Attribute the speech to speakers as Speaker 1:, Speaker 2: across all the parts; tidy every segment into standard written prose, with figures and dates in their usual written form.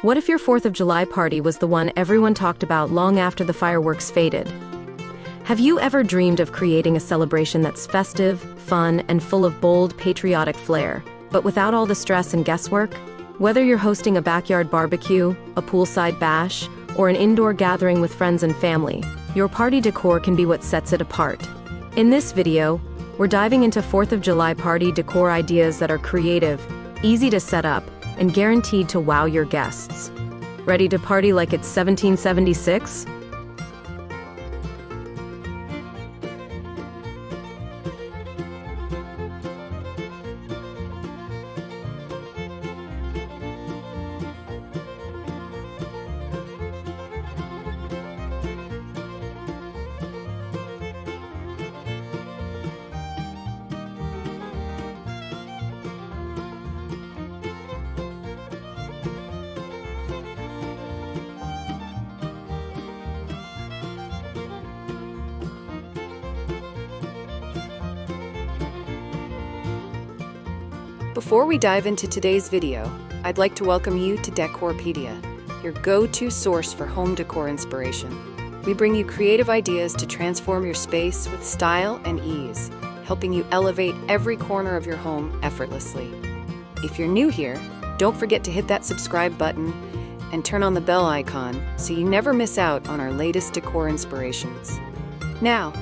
Speaker 1: What if your 4th of July party was the one everyone talked about long after the fireworks faded? Have you ever dreamed of creating a celebration that's festive, fun, and full of bold, patriotic flair, but without all the stress and guesswork? Whether you're hosting a backyard barbecue, a poolside bash, or an indoor gathering with friends and family, your party decor can be what sets it apart. In this video, we're diving into 4th of July party decor ideas that are creative, easy to set up, and guaranteed to wow your guests. Ready to party like it's 1776?
Speaker 2: Before we dive into today's video, I'd like to welcome you to Decorpediya, your go-to source for home decor inspiration. We bring you creative ideas to transform your space with style and ease, helping you elevate every corner of your home effortlessly. If you're new here, don't forget to hit that subscribe button and turn on the bell icon so you never miss out on our latest decor inspirations. Now,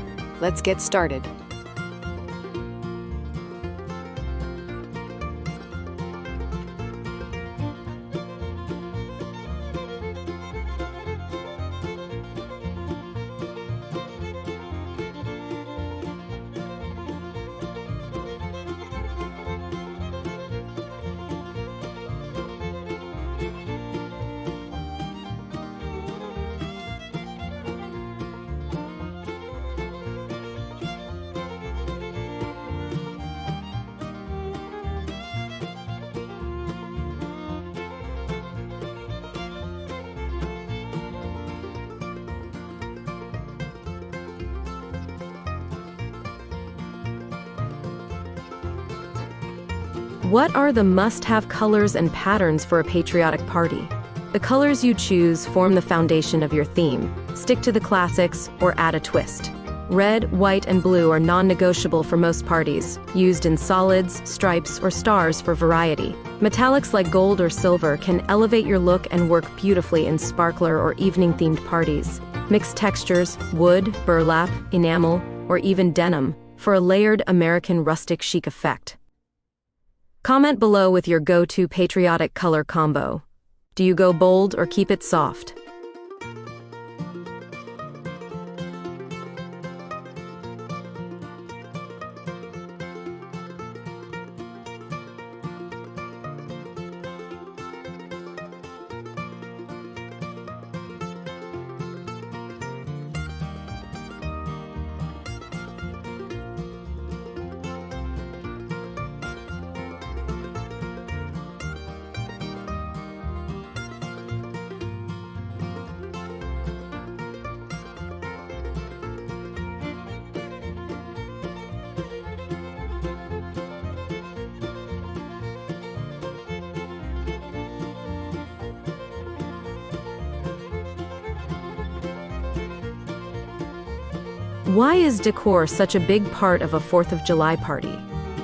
Speaker 2: let's get started.
Speaker 1: What are the must-have colors and patterns for a patriotic party? The colors you choose form the foundation of your theme. Stick to the classics or add a twist. Red, white, and blue are non-negotiable for most parties, used in solids, stripes, or stars for variety. Metallics like gold or silver can elevate your look and work beautifully in sparkler or evening-themed parties. Mix textures, wood, burlap, enamel, or even denim, for a layered American rustic chic effect. Comment below with your go-to patriotic color combo. Do you go bold or keep it soft? Why is decor such a big part of a 4th of July party?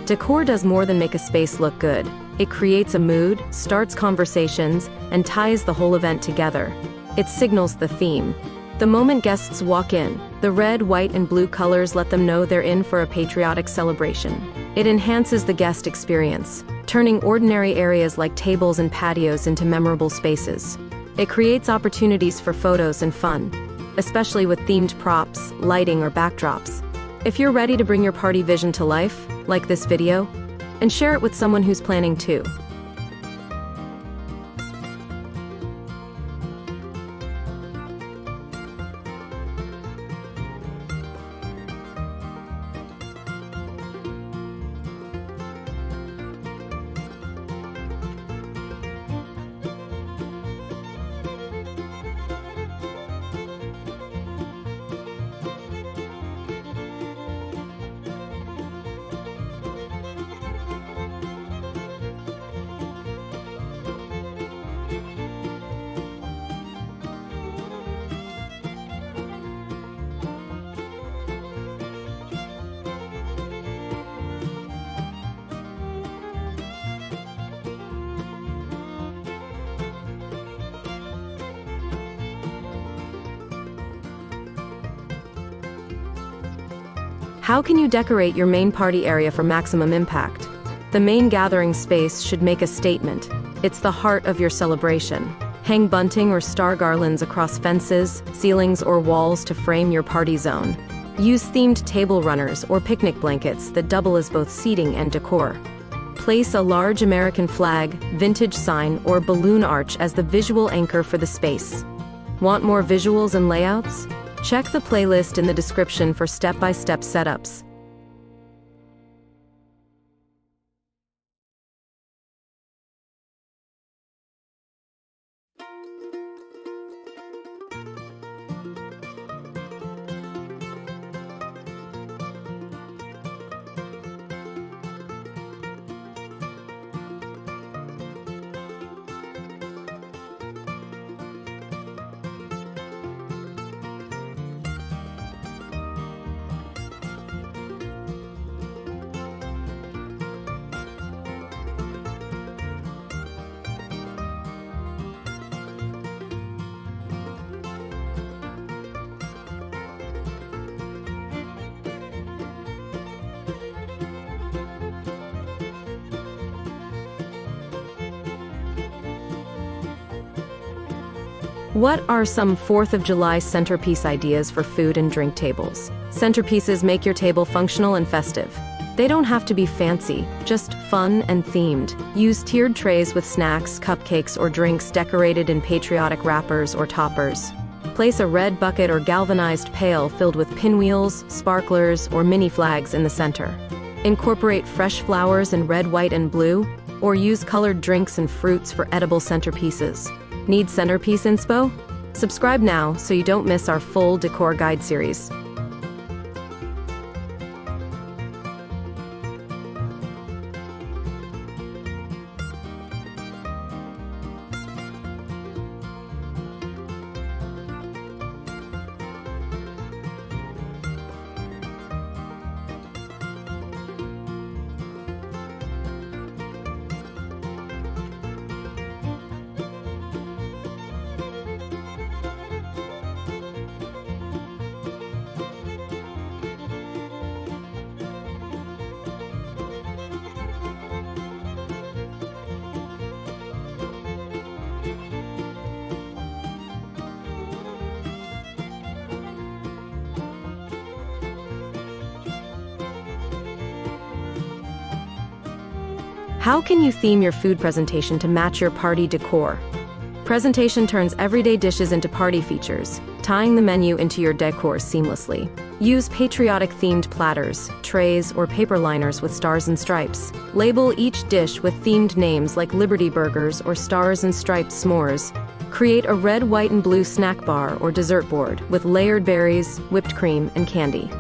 Speaker 1: Decor does more than make a space look good. It creates a mood, starts conversations, and ties the whole event together. It signals the theme. The moment guests walk in, the red, white, and blue colors let them know they're in for a patriotic celebration. It enhances the guest experience, turning ordinary areas like tables and patios into memorable spaces. It creates opportunities for photos and fun, especially with themed props, lighting, or backdrops. If you're ready to bring your party vision to life, like this video, and share it with someone who's planning too. How can you decorate your main party area for maximum impact? The main gathering space should make a statement. It's the heart of your celebration. Hang bunting or star garlands across fences, ceilings, or walls to frame your party zone. Use themed table runners or picnic blankets that double as both seating and decor. Place a large American flag, vintage sign, or balloon arch as the visual anchor for the space. Want more visuals and layouts? Check the playlist in the description for step-by-step setups. What are some 4th of July centerpiece ideas for food and drink tables? Centerpieces make your table functional and festive. They don't have to be fancy, just fun and themed. Use tiered trays with snacks, cupcakes, or drinks decorated in patriotic wrappers or toppers. Place a red bucket or galvanized pail filled with pinwheels, sparklers, or mini flags in the center. Incorporate fresh flowers in red, white, and blue, or use colored drinks and fruits for edible centerpieces. Need centerpiece inspo? Subscribe now so you don't miss our full decor guide series. How can you theme your food presentation to match your party decor? Presentation turns everyday dishes into party features, tying the menu into your decor seamlessly. Use patriotic-themed platters, trays, or paper liners with stars and stripes. Label each dish with themed names like Liberty Burgers or Stars and Stripes S'mores. Create a red, white, and blue snack bar or dessert board with layered berries, whipped cream, and candy.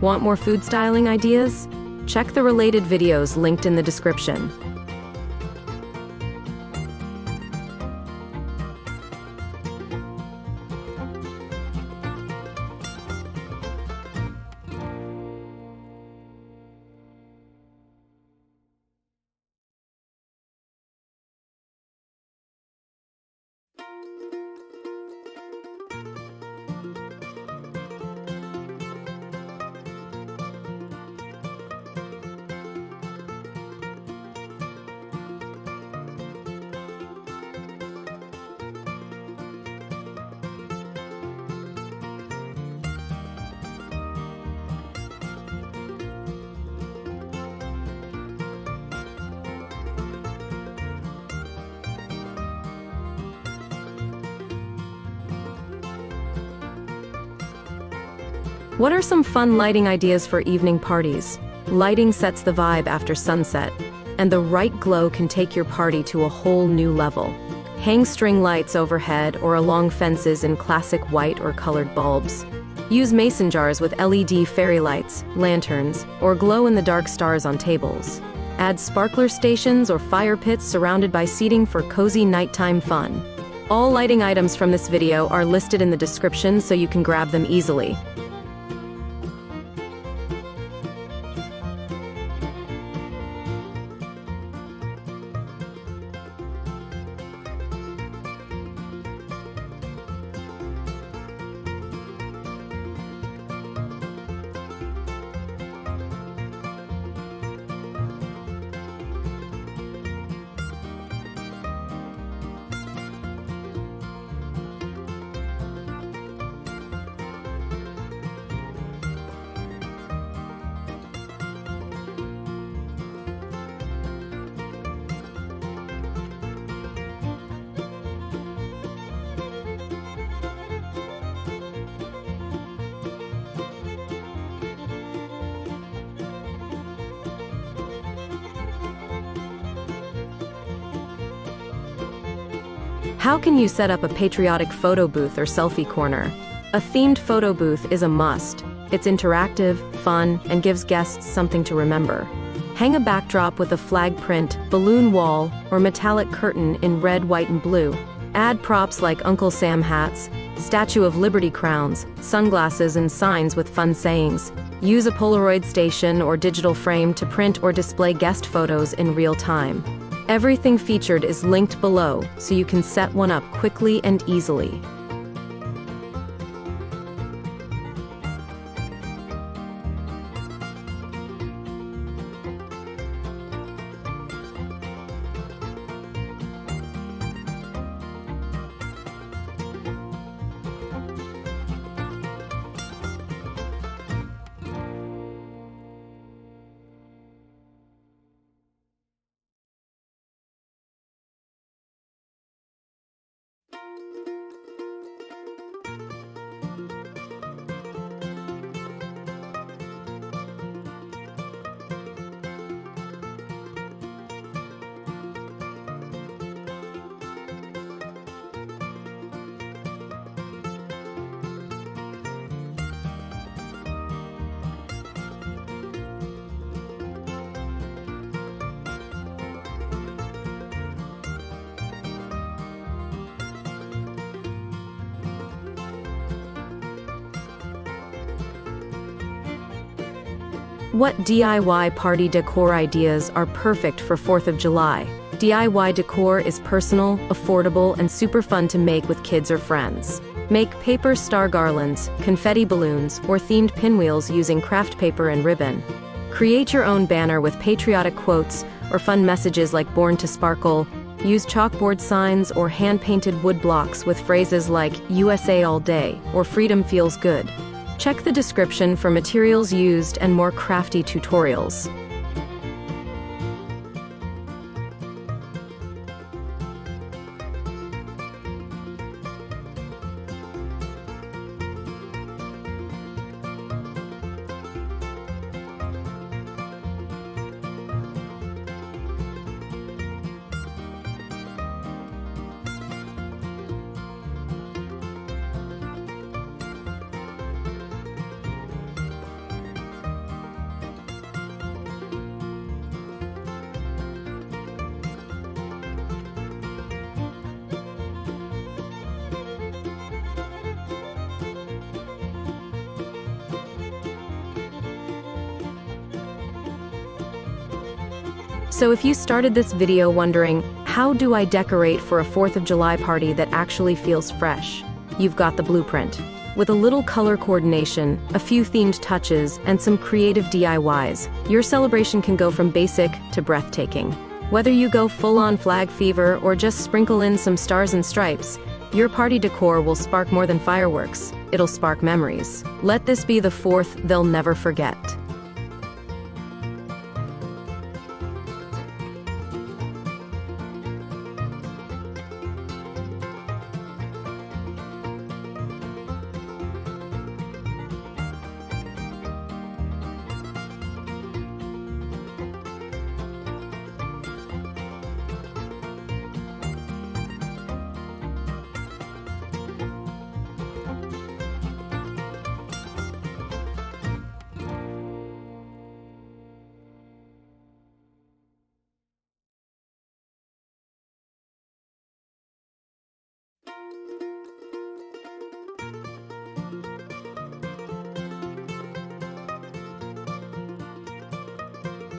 Speaker 1: Want more food styling ideas? Check the related videos linked in the description. What are some fun lighting ideas for evening parties? Lighting sets the vibe after sunset, and the right glow can take your party to a whole new level. Hang string lights overhead or along fences in classic white or colored bulbs. Use mason jars with LED fairy lights, lanterns, or glow-in-the-dark stars on tables. Add sparkler stations or fire pits surrounded by seating for cozy nighttime fun. All lighting items from this video are listed in the description so you can grab them easily. How can you set up a patriotic photo booth or selfie corner? A themed photo booth is a must. It's interactive, fun, and gives guests something to remember. Hang a backdrop with a flag print, balloon wall, or metallic curtain in red, white, and blue. Add props like Uncle Sam hats, Statue of Liberty crowns, sunglasses, and signs with fun sayings. Use a Polaroid station or digital frame to print or display guest photos in real time. Everything featured is linked below, so you can set one up quickly and easily. What DIY party decor ideas are perfect for 4th of July? DIY decor is personal, affordable, and super fun to make with kids or friends. Make paper star garlands, confetti balloons, or themed pinwheels using craft paper and ribbon. Create your own banner with patriotic quotes or fun messages like "Born to Sparkle." Use chalkboard signs or hand-painted wood blocks with phrases like "USA all day" or "Freedom feels good." Check the description for materials used and more crafty tutorials. So if you started this video wondering, how do I decorate for a 4th of July party that actually feels fresh? You've got the blueprint. With a little color coordination, a few themed touches, and some creative DIYs, your celebration can go from basic to breathtaking. Whether you go full-on flag fever or just sprinkle in some stars and stripes, your party decor will spark more than fireworks. It'll spark memories. Let this be the 4th they'll never forget.